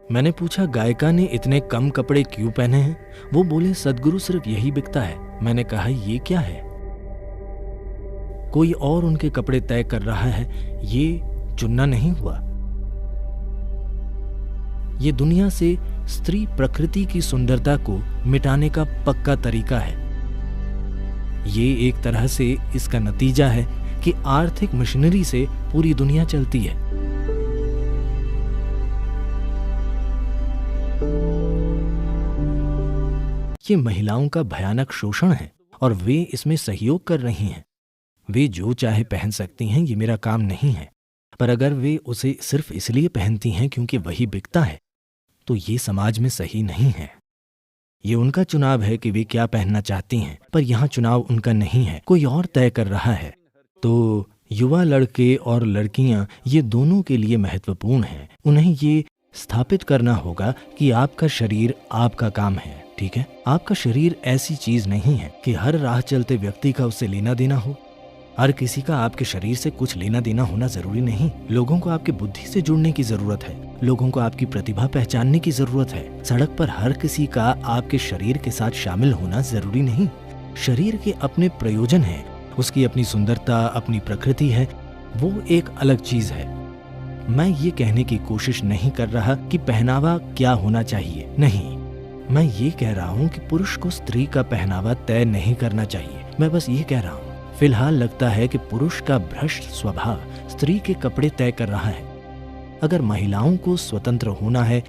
मैंने पूछा, गायिका ने इतने कम कपड़े क्यों पहने हैं? वो बोले, सद्गुरु सिर्फ यही बिकता है। मैंने कहा, ये क्या है? कोई और उनके कपड़े तय कर रहा है, ये चुनना नहीं हुआ। ये दुनिया से स्त्री प्रकृति की सुंदरता को मिटाने का पक्का तरीका है। ये एक तरह से इसका नतीजा है कि आर्थिक मशीनरी से पूरी दुनिया चलती है। ये महिलाओं का भयानक शोषण है और वे इसमें सहयोग कर रही हैं। वे जो चाहे पहन सकती हैं, ये मेरा काम नहीं है। पर अगर वे उसे सिर्फ इसलिए पहनती हैं क्योंकि वही बिकता है, तो ये समाज में सही नहीं है। ये उनका चुनाव है कि वे क्या पहनना चाहती हैं, पर यहाँ चुनाव उनका नहीं है, कोई और तय कर रहा है। तो युवा लड़के और लड़कियां ये दोनों के लिए महत्वपूर्ण हैं। उन्हें ये स्थापित करना होगा कि आपका शरीर आपका काम है, ठीक है? आपका शरीर ऐसी चीज नहीं है कि हर राह चलते व्यक्ति का उससे लेना देना हो। हर किसी का आपके शरीर से कुछ लेना देना होना जरूरी नहीं। लोगों को आपकी बुद्धि से जुड़ने की जरूरत है। लोगों को आपकी प्रतिभा पहचानने की जरूरत है। सड़क पर हर किसी का आपके शरीर के साथ शामिल होना जरूरी नहीं। शरीर के अपने प्रयोजन हैं, उसकी अपनी सुंदरता, अपनी प्रकृति है, वो एक अलग चीज है। मैं ये कहने की कोशिश नहीं कर रहा कि पहनावा क्या होना चाहिए, नहीं। मैं ये कह रहा हूँ कि पुरुष को स्त्री का पहनावा तय नहीं करना चाहिए। मैं बस ये कह रहा हूँ, फिलहाल लगता है कि पुरुष का भ्रष्ट स्वभाव स्त्री के कपड़े तय कर रहा है। अगर महिलाओं को स्वतंत्र होना है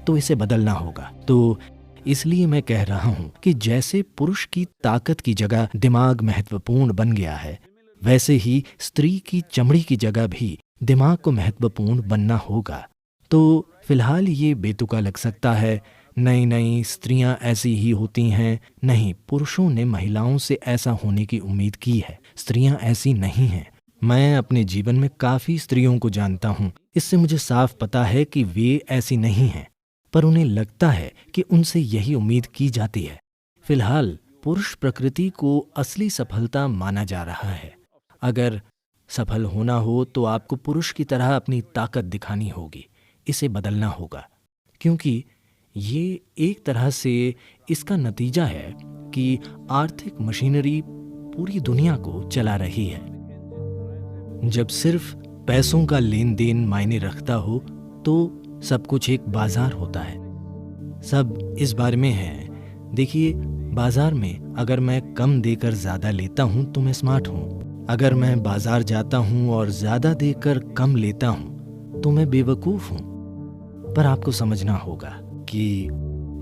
तो इसे बदलना होगा। तो इसलिए मैं कह रहा हूं कि जैसे पुरुष की ताकत की जगह दिमाग महत्वपूर्ण बन गया है, वैसे ही स्त्री की चमड़ी की जगह भी दिमाग को महत्वपूर्ण बनना होगा। तो फिलहाल ये बेतुका लग सकता है, नहीं स्त्रियां ऐसी ही होती हैं। नहीं, पुरुषों ने महिलाओं से ऐसा होने की उम्मीद की है। स्त्रियां ऐसी नहीं हैं। मैं अपने जीवन में काफी स्त्रियों को जानता हूं, इससे मुझे साफ पता है कि वे ऐसी नहीं हैं, पर उन्हें लगता है कि उनसे यही उम्मीद की जाती है। फिलहाल पुरुष प्रकृति को असली सफलता माना जा रहा है। अगर सफल होना हो तो आपको पुरुष की तरह अपनी ताकत दिखानी होगी। इसे बदलना होगा, क्योंकि ये एक तरह से इसका नतीजा है कि आर्थिक मशीनरी पूरी दुनिया को चला रही है। जब सिर्फ पैसों का लेन देन मायने रखता हो तो सब कुछ एक बाजार होता है। सब इस बारे में है। देखिए, बाजार में अगर मैं कम देकर ज्यादा लेता हूं तो मैं स्मार्ट हूं। अगर मैं बाजार जाता हूं और ज्यादा देकर कम लेता हूं तो मैं बेवकूफ हूं। पर आपको समझना होगा कि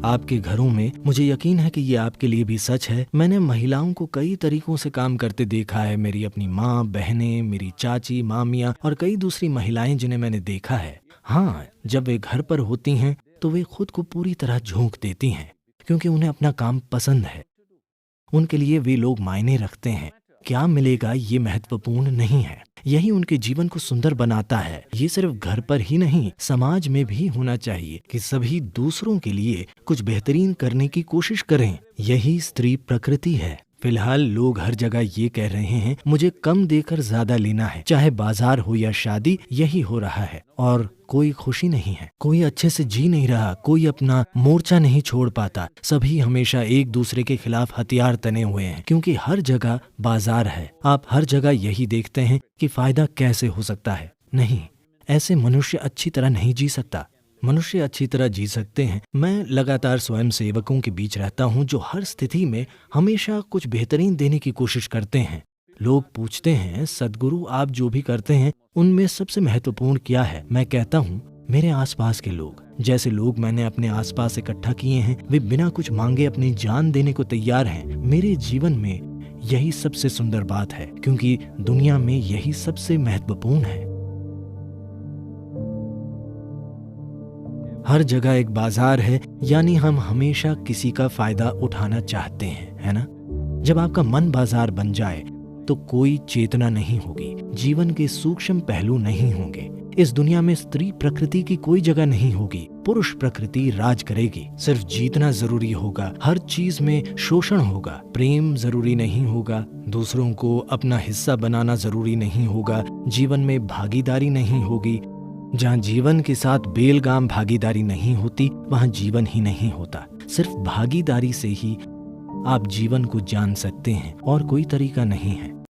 आपके घरों में, मुझे यकीन है कि ये आपके लिए भी सच है, मैंने महिलाओं को कई तरीकों से काम करते देखा है। मेरी अपनी माँ, बहनें, मेरी चाची, मामियाँ और कई दूसरी महिलाएं जिन्हें मैंने देखा है। हाँ, जब वे घर पर होती हैं तो वे खुद को पूरी तरह झोंक देती हैं, क्योंकि उन्हें अपना काम पसंद है। उनके लिए वे लोग मायने रखते हैं। क्या मिलेगा ये महत्वपूर्ण नहीं है, यही उनके जीवन को सुंदर बनाता है। ये सिर्फ घर पर ही नहीं, समाज में भी होना चाहिए कि सभी दूसरों के लिए कुछ बेहतरीन करने की कोशिश करें। यही स्त्री प्रकृति है। फिलहाल लोग हर जगह ये कह रहे हैं, मुझे कम देकर ज्यादा लेना है, चाहे बाजार हो या शादी, यही हो रहा है। और कोई खुशी नहीं है, कोई अच्छे से जी नहीं रहा, कोई अपना मोर्चा नहीं छोड़ पाता। सभी हमेशा एक दूसरे के खिलाफ हथियार तने हुए हैं, क्योंकि हर जगह बाजार है। आप हर जगह यही देखते हैं कि फायदा कैसे हो सकता है। नहीं, ऐसे मनुष्य अच्छी तरह नहीं जी सकता। मनुष्य अच्छी तरह जी सकते हैं। मैं लगातार स्वयं सेवकों के बीच रहता हूं जो हर स्थिति में हमेशा कुछ बेहतरीन देने की कोशिश करते हैं। लोग पूछते हैं, सद्गुरु आप जो भी करते हैं उनमें सबसे महत्वपूर्ण क्या है? मैं कहता हूं, मेरे आसपास के लोग। जैसे लोग मैंने अपने आसपास इकट्ठा किए हैं, वे बिना कुछ मांगे अपनी जान देने को तैयार हैं। मेरे जीवन में यही सबसे सुंदर बात है, क्योंकि दुनिया में यही सबसे महत्वपूर्ण है। हर जगह एक बाजार है, यानी हम हमेशा किसी का फायदा उठाना चाहते हैं, है ना? जब आपका मन बाजार बन जाए तो कोई चेतना नहीं होगी, जीवन के सूक्ष्म पहलू नहीं होंगे। इस दुनिया में स्त्री प्रकृति की कोई जगह नहीं होगी, पुरुष प्रकृति राज करेगी। सिर्फ जीतना जरूरी होगा, हर चीज में शोषण होगा, प्रेम जरूरी नहीं होगा, दूसरों को अपना हिस्सा बनाना जरूरी नहीं होगा, जीवन में भागीदारी नहीं होगी। जहाँ जीवन के साथ बेलगाम भागीदारी नहीं होती, वहाँ जीवन ही नहीं होता। सिर्फ भागीदारी से ही आप जीवन को जान सकते हैं और कोई तरीका नहीं है।